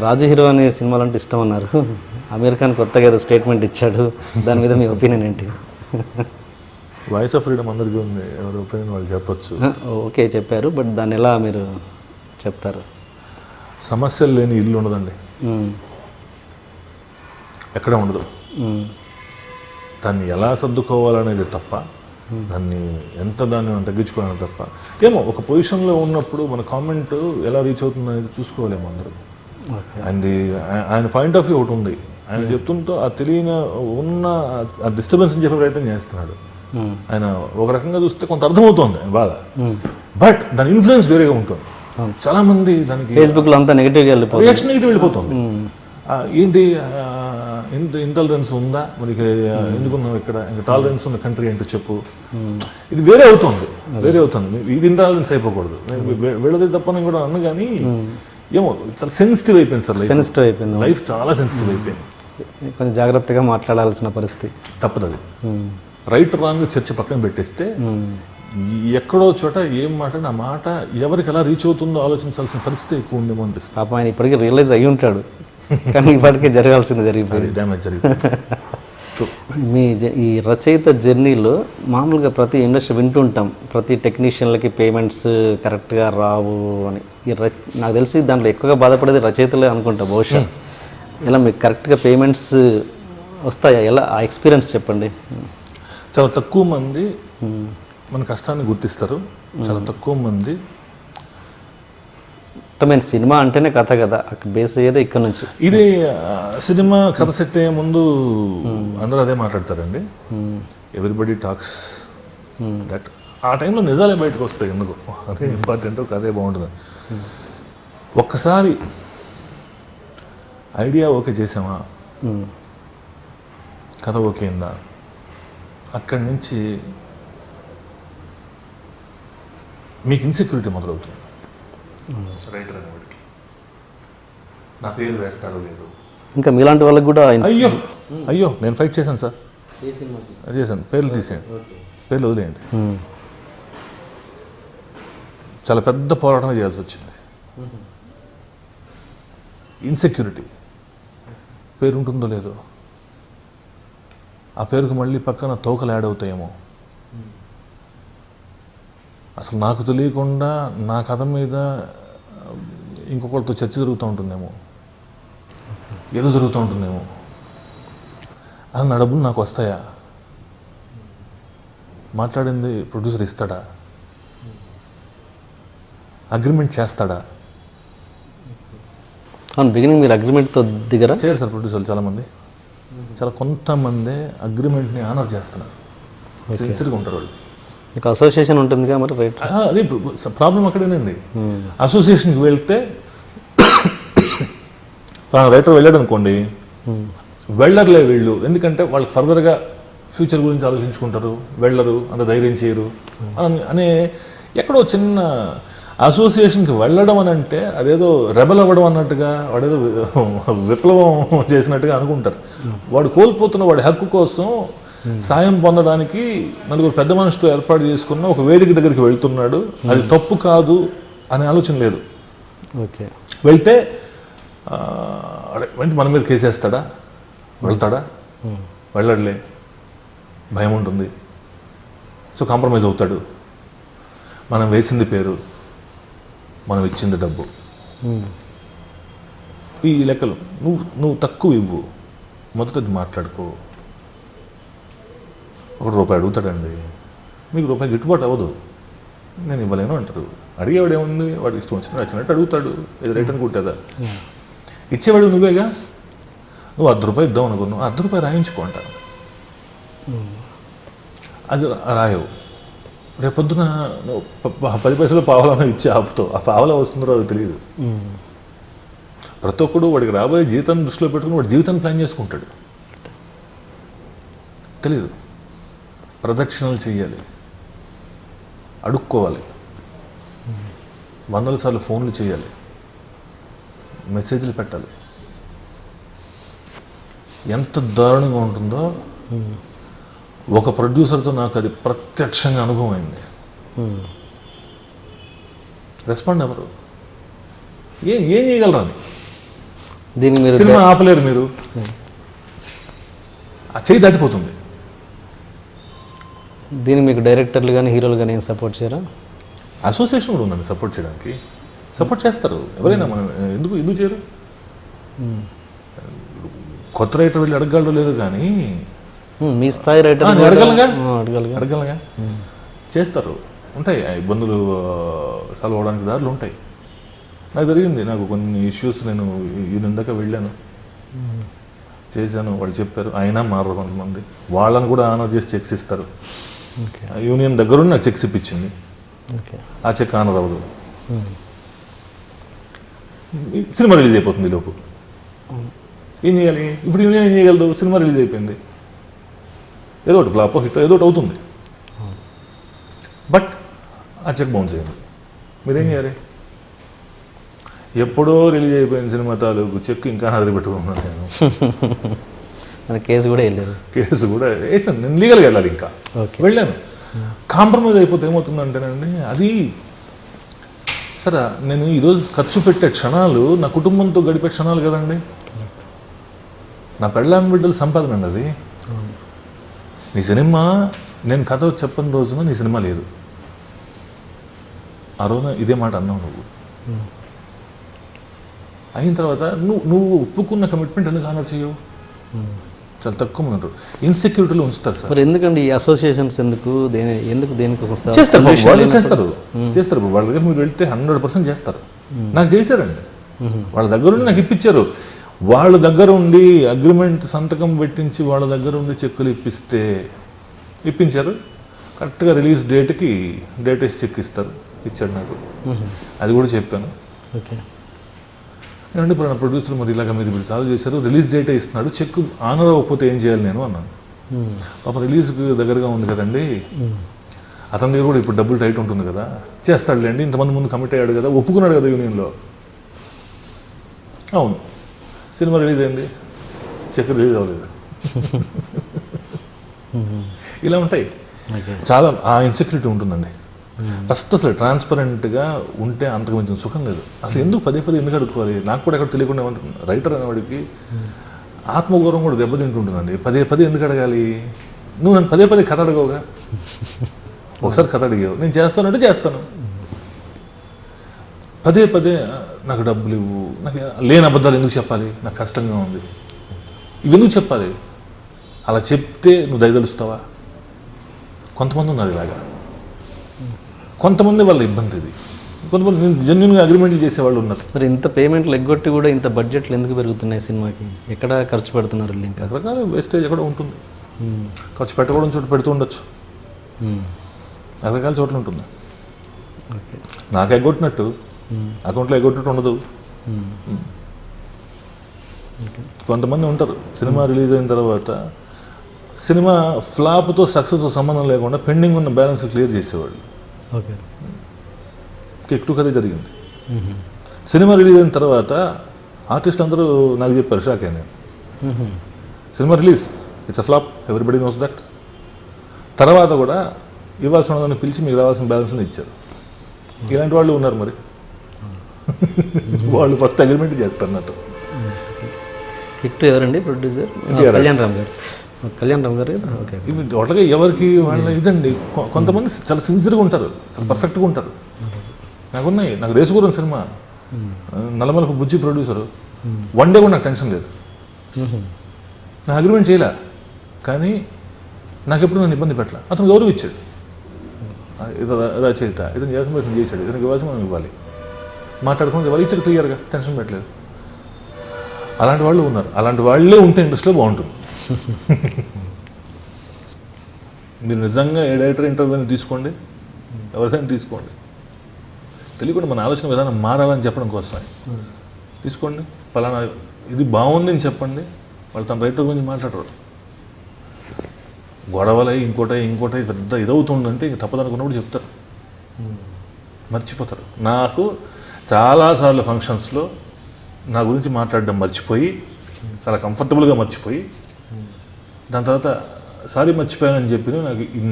రాజు hero అనే సినిమాలు అంటే ఇష్టం అన్నారు. అమీర్ ఖాన్ కొత్తగా ఏదో స్టేట్మెంట్ ఇచ్చాడు, దాని మీద మీ ఒపీనియన్ ఏంటి? వాయిస్ ఆఫ్ ఫ్రీడమ్ అందరికీ ఉంది, ఎవరి ఒపీనియన్ వాళ్ళు చెప్పొచ్చు. ఓకే చెప్పారు, బట్ దాన్ని ఎలా మీరు చెప్తారు? సమస్యలు లేని ఇల్లు ఉండదండి, ఎక్కడ ఉండదు. దాన్ని ఎలా సర్దుకోవాలనేది తప్ప, దాన్ని దాన్ని మనం తగ్గించుకోవాలని తప్ప, ఏమో ఒక పొజిషన్లో ఉన్నప్పుడు మన కామెంట్ ఎలా రీచ్ అవుతుంది అనేది చూసుకోవాలేమో అందరూ. ఆయన పాయింట్ ఆఫ్ వ్యూ ఒకటి ఉంది, ఆయన చెప్తుంటూ ఆ తెలియని ఉన్న ఆ డిస్టర్బెన్స్ అని చెప్పే ప్రయత్నం చేస్తున్నాడు. ఆయన ఒక రకంగా చూస్తే కొంత అర్థమవుతుంది ఆయన బాధ, బట్ దాని ఇన్ఫ్లుయెన్స్ వేరేగా ఉంటుంది. చాలా మంది దానికి ఫేస్బుక్లో అంతా నెగిటివ్గా రియాక్షన్ నెగిటివ్ వెళ్ళిపోతుంది. ఏంటి ఇంటాలరెన్స్ ఉందా మనకి, ఎందుకున్నాం ఇక్కడ, ఇంకా టాలరెన్స్ ఉన్న కంట్రీ ఏంటో చెప్పు. ఇది వేరే అవుతుంది. ఇది ఇంటాలరెన్స్ అయిపోకూడదు, వెళ్ళదే తప్ప నేను కూడా అన్న. కానీ ఏమో చాలా సెన్సిటివ్ అయిపోయింది సార్, సెన్సిటివ్ అయిపోయింది లైఫ్, చాలా సెన్సిటివ్ అయిపోయింది. కొంచెం జాగ్రత్తగా మాట్లాడాల్సిన పరిస్థితి తప్పదు. అది రైట్ రాంగ్ చర్చ పక్కన పెట్టేస్తే ఎక్కడో చోట ఏం మాట్లాడిన ఆ మాట ఎవరికి ఎలా రీచ్ అవుతుందో ఆలోచించాల్సిన పరిస్థితి ఎక్కువ ఉందేమో అనిపిస్తుంది. పాపం ఆయన ఇప్పటికీ రియలైజ్ అయ్యి ఉంటాడు, కానీ ఇప్పటికే జరగాల్సింది జరిగిపోయింది, డ్యామేజ్ జరిగింది. మీ ఈ రచయిత జర్నీలో మామూలుగా ప్రతి ఇండస్ట్రీ వింటుంటాం, ప్రతి టెక్నీషియన్లకి పేమెంట్స్ కరెక్ట్గా రావు అని. నాకు తెలిసి దాంట్లో ఎక్కువగా బాధపడేది రచయితలే అనుకుంటా బహుశా. ఇలా మీకు కరెక్ట్గా పేమెంట్స్ వస్తాయా? ఎలా ఆ ఎక్స్పీరియన్స్ చెప్పండి. చాలా తక్కువ మంది మన కష్టాన్ని గుర్తిస్తారు, చాలా తక్కువ మంది. నేను సినిమా అంటేనే కథ కదా, బేస్ అయ్యేదే ఇక్కడ నుంచి. ఇది సినిమా కథ సెట్ అయ్యే ముందు అందరూ అదే మాట్లాడతారండి. Everybody talks that. ఆ టైంలో నిజాలే బయటకు వస్తాయి, ఎందుకు అదే ఇంపార్టెంట్, అదే బాగుంటుంది. ఒక్కసారి ఐడియా ఓకే చేసామా, కథ ఓకే అయిందా, అక్కడి నుంచి మీకు ఇన్సెక్యూరిటీ మొదలవుతుంది. రైటర్ అనేవాడికి నా పేరు వేస్తారో లేదు. ఇంకా మీలాంటి వాళ్ళకి కూడా అయ్యో నేను ఫైట్ చేశాను సార్, అది చేశాను. పేర్లు తీసేయండి, పేర్లు వదిలేయండి. చాలా పెద్ద పోరాటం చేయాల్సి వచ్చింది. ఇన్సెక్యూరిటీ, పేరు ఉంటుందో లేదో, ఆ పేరుకు మళ్ళీ పక్కన తోకలు యాడ్ అవుతాయేమో, అసలు నాకు తెలియకుండా నా కథ మీద ఇంకొకరితో చర్చ జరుగుతూ ఉంటుందేమో, ఏదో జరుగుతూ ఉంటుందేమో, అది నా డబ్బులు నాకు వస్తాయా, మాట్లాడింది ప్రొడ్యూసర్ ఇస్తాడా, అగ్రిమెంట్ చేస్తాడా. అవును, బిగినింగ్ మీరు అగ్రిమెంట్తో దిగరా? చేయరు సార్ ప్రొడ్యూసర్లు చాలామంది. చాలా కొంతమంది అగ్రిమెంట్ని ఆనర్ చేస్తున్నారు, సిన్సియర్గా ఉంటారు వాళ్ళు. మీకు అసోసియేషన్ ఉంటుందిగా మరి, రైట్? అది ప్రాబ్లం అక్కడేనండి. అసోసియేషన్కి వెళ్తే రైటర్ వెళ్ళాడు అనుకోండి, వెళ్ళర్లే వీళ్ళు, ఎందుకంటే వాళ్ళకి ఫర్దర్గా ఫ్యూచర్ గురించి ఆలోచించుకుంటారు, వెళ్ళరు, అంత ధైర్యం చేయరు అనే ఎక్కడో చిన్న అసోసియేషన్కి వెళ్ళడం అని అంటే అదేదో రెబల్ అవ్వడం అన్నట్టుగా, వాడేదో విప్లవం చేసినట్టుగా అనుకుంటారు. వాడు కోల్పోతున్న వాడి హక్కు కోసం సాయం పొందడానికి నలుగురు పెద్ద మనిషితో ఏర్పాటు చేసుకున్న ఒక వేదిక దగ్గరికి వెళ్తున్నాడు, అది తప్పు కాదు అనే ఆలోచన లేదు. ఓకే, వెళ్తే వెంట మన మీద కేసేస్తాడా, వెళ్తాడా, వెళ్ళడలే, భయం ఉంటుంది, సో కాంప్రమైజ్ అవుతాడు. మనం వేసింది పేరు, మనం ఇచ్చింది డబ్బు, ఈ లెక్కలు నువ్వు తక్కువ ఇవ్వు, మొదట మాట్లాడుకో. ₹1 అడుగుతాడండి, మీకు రూపాయి గిట్టుబాటు అవ్వదు, నేను ఇవ్వలేను అంటారు. అడిగేవాడు ఏముంది, వాడు ఇష్టం వచ్చినట్టు అడుగుతాడు, ఇది రైట్ అనుకుంటుందా. ఇచ్చేవాడు నువ్వేగా, నువ్వు ₹10 ఇద్దాం అనుకున్నావు, ₹10 రాయించుకో అంటారు. అది రాయవు. రేపొద్దున 10 పైసలు పావలా ఇచ్చి ఆపుతావు, ఆ పావలా వస్తుందో అది తెలియదు. ప్రతి ఒక్కడు వాడికి రాబోయే జీవితాన్ని దృష్టిలో పెట్టుకుని వాడు జీవితాన్ని ప్లాన్ చేసుకుంటాడు, తెలియదు. ప్రదక్షిణలు చేయాలి, అడుక్కోవాలి, 100 సార్లు ఫోన్లు చేయాలి, మెసేజ్లు పెట్టాలి. ఎంత దారుణంగా ఉంటుందో ఒక ప్రొడ్యూసర్తో నాకు అది ప్రత్యక్షంగా అనుభవం అయింది. రెస్పాండ్ ఎవరు, ఏం చేయగలరా అని. దీన్ని మీరు సినిమా ఆపలేరు మీరు, ఆ చేయి దాటిపోతుంది. దీన్ని మీకు డైరెక్టర్లు కానీ హీరోలు కానీ ఏం సపోర్ట్ చేయరా? అసోసియేషన్ కూడా ఉందండి సపోర్ట్ చేయడానికి, సపోర్ట్ చేస్తారు ఎవరైనా. మనం ఎందుకు చేయరు? కొత్త రైటర్ వెళ్ళి అడగలరు లేదు కానీ మీ స్థాయి రైటర్ అడగలగా చేస్తారు. ఉంటాయి ఆ ఇబ్బందులు సాల్వ్ అవడానికి దారులు ఉంటాయి. నాకు జరిగింది, నాకు కొన్ని ఇష్యూస్ నేను యూనియన్ దాకా వెళ్ళాను, చేశాను, వాళ్ళు చెప్పారు, అయినా మారరు కొంతమంది. వాళ్ళని కూడా ఆనర్ చేసి చెక్స్ ఇస్తారు. యూనియన్ దగ్గరుండి నాకు చెక్స్ ఇప్పించింది, ఆ చెక్ ఆనర్ అవ్వదు. సినిమా రిలీజ్ అయిపోతుంది లోపు, ఏం చేయాలి? ఇప్పుడు యూనియన్ ఏం చేయగలదు? సినిమా రిలీజ్ అయిపోయింది, ఏదో ఒకటి ఫ్లాప్ హిట్ ఏదో ఒకటి అవుతుంది, బట్ ఆ చెక్ బౌన్స్ అయింది. మీరేం చేయాలి? ఎప్పుడో రిలీజ్ అయిపోయిన సినిమా తాలూకు చెక్ ఇంకా అదిరి పెట్టుకున్నాను నేను. మన కేసు కూడా వెళ్ళారు, కేసు కూడా వేసాను, నేను లీగల్గా వెళ్ళాలి, ఇంకా వెళ్ళాను. కాంప్రమైజ్ అయిపోతే ఏమవుతుందంటేనండి, అది సరే నేను ఈరోజు ఖర్చు పెట్టే క్షణాలు నా కుటుంబంతో గడిపే క్షణాలు కదండి, నా పెళ్ళాం బిడ్డల సంపాదన అండి అది. నీ సినిమా నేను కథ చెప్పని రోజున నీ సినిమా లేదు, ఆ రోజున ఇదే మాట అన్నావు నువ్వు. అయిన తర్వాత నువ్వు ఒప్పుకున్న కమిట్మెంట్ ఎందుకు ఆనర్ చేయవు? చాలా తక్కువ మంది ఉంటారు, ఇన్సెక్యూరిటీలో ఉంచుతారు సార్. మరి ఎందుకండి ఈ అసోసియేషన్స్ ఎందుకు దేనికోసం చేస్తారు? వాళ్ళు చేస్తారు. వాళ్ళ దగ్గర మీరు వెళ్తే 100% చేస్తారు. నాకు చేశారండి, వాళ్ళ దగ్గర ఉండి నాకు ఇప్పించారు. వాళ్ళ దగ్గర ఉండి అగ్రిమెంట్ సంతకం పెట్టించి వాళ్ళ దగ్గర ఉండి చెక్కులు ఇప్పించారు. కరెక్ట్గా రిలీజ్ డేట్కి డేట్ వేసి చెక్ ఇచ్చాడు నాకు, అది కూడా చెప్పాను. ఓకే, ఏమంటే ఇప్పుడు నా ప్రొడ్యూసర్ మరి ఇలాగ మీరు ఇప్పుడు కాల్ చేశారు, రిలీజ్ డేటే ఇస్తున్నాడు, చెక్ ఆనర్ అవ్వకపోతే ఏం చేయాలి నేను అన్నాను. పాప రిలీజ్కి దగ్గరగా ఉంది కదండి, అతని దగ్గర కూడా ఇప్పుడు డబ్బులు టైట్ ఉంటుంది కదా, చేస్తాడులేండి, ఇంతమంది ముందు కమిట్ అయ్యాడు కదా, ఒప్పుకున్నాడు కదా యూనియన్లో. అవును, సినిమా రిలీజ్ అయింది, చెక్ రిలీజ్ అవ్వలేదు. ఇలా ఉంటాయి చాలా, ఆ ఇన్సెక్యూరిటీ ఉంటుందండి. ఫస్ట్ అసలు ట్రాన్స్పరెంట్గా ఉంటే అంతకు మించిన సుఖం లేదు. అసలు ఎందుకు పదే ఎందుకు అడుక్కోవాలి? నాకు కూడా ఎక్కడ తెలియకుండా ఉంటుంది. రైటర్ అనేవాడికి ఆత్మగౌరవం కూడా దెబ్బతింటుంటుందండి. పదే ఎందుకు అడగాలి? నువ్వు నన్ను పదే కథ అడగవుగా, ఒకసారి కథ అడిగావు, నేను చేస్తానంటే చేస్తాను. పదే నాకు డబ్బులు ఇవ్వు, నాకు లేని అబద్ధాలు ఎందుకు చెప్పాలి? నాకు కష్టంగా ఉంది, ఇవి ఎందుకు చెప్పాలి? అలా చెప్తే నువ్వు దయదలుస్తావా? కొంతమంది ఉన్నారు ఇలాగా, కొంతమంది వాళ్ళ ఇబ్బంది ఇది, కొంతమంది జెన్యున్గా అగ్రిమెంట్లు చేసేవాళ్ళు ఉన్నారు. మరి ఇంత పేమెంట్లు ఎగ్గొట్టి కూడా ఇంత బడ్జెట్లు ఎందుకు పెరుగుతున్నాయి సినిమాకి? ఎక్కడ ఖర్చు పెడుతున్నారు? ఇంకా రకరకాల వేస్టేజ్ ఎక్కడ ఉంటుంది, ఖర్చు పెట్టకూడని చోట పెడుతూ ఉండొచ్చు, రకరకాల చోట్ల ఉంటుంది. నాకు ఎగ్గొట్టినట్టు అకౌంట్లో ఎగ్గొట్టినట్టు ఉండదు. కొంతమంది ఉంటారు సినిమా రిలీజ్ అయిన తర్వాత సినిమా ఫ్లాప్తో సక్సెస్తో సంబంధం లేకుండా పెండింగ్ ఉన్న బ్యాలెన్స్ క్లియర్ చేసేవాళ్ళు. ఓకే, ఎక్కువ జరిగింది. సినిమా రిలీజ్ అయిన తర్వాత ఆర్టిస్ట్ అందరూ నాకు చెప్పారు, షాక్ అయ్యాను. Cinema release, it's a flop, everybody knows that. తర్వాత కూడా ఇవ్వాల్సిన వాళ్ళని పిలిచి మీకు రావాల్సిన బ్యాలెన్స్ని ఇచ్చారు. ఇలాంటి వాళ్ళు ఉన్నారు మరి. వాళ్ళు ఫస్ట్ అగ్రిమెంట్ చేస్తారు నాతో. హిట్ ఎవరండి ప్రొడ్యూసర్? కళ్యాణ్ రామ్ గారు. ఓకే, ఇవి టోటల్గా ఎవరికి వాళ్ళ ఇదండి. కొంతమంది చాలా సిన్సియర్గా ఉంటారు, చాలా పర్ఫెక్ట్గా ఉంటారు. నాకున్నాయి, నాకు రేసుగురం సినిమా నల్లమలకు బుజ్జి ప్రొడ్యూసరు, వన్ డే కూడా నాకు టెన్షన్ లేదు, నా అగ్రిమెంట్ చేయలే, కానీ నాకు ఎప్పుడు నన్ను ఇబ్బంది పెట్టలే. అతను గౌరవం ఇచ్చాడు, ఇదో రచయిత ఇతను చేసిన ఇతను చేశాడు, ఇతనికి ఇవ్వాల్సి మనం ఇవ్వాలి, మాట్లాడుకుంటే వాళ్ళు ఇచ్చారు క్లియర్గా, టెన్షన్ పెట్టలేదు. అలాంటి వాళ్ళు ఉన్నారు, అలాంటి వాళ్ళే ఉంటే ఇండస్ట్రీలో బాగుంటుంది. మీరు నిజంగా ఏ డైరెక్టర్ ఇంటర్వ్యూని తీసుకోండి, ఎవరికైనా తీసుకోండి, తెలియకుండా మన ఆలోచన విధానం మారాలని చెప్పడం కోసం తీసుకోండి. పలానా ఇది బాగుంది అని చెప్పండి, వాళ్ళు తన రైటర్ గురించి మాట్లాడరు. గొడవలై ఇంకోటి పెద్ద ఇదవుతుందంటే ఇంక తప్పదనుకున్నప్పుడు చెప్తారు, మర్చిపోతారు. నాకు చాలాసార్లు ఫంక్షన్స్లో నా గురించి మాట్లాడడం మర్చిపోయి, చాలా కంఫర్టబుల్గా మర్చిపోయి, దాని తర్వాత సారీ మర్చిపోయానని చెప్పి నాకు ఇన్ని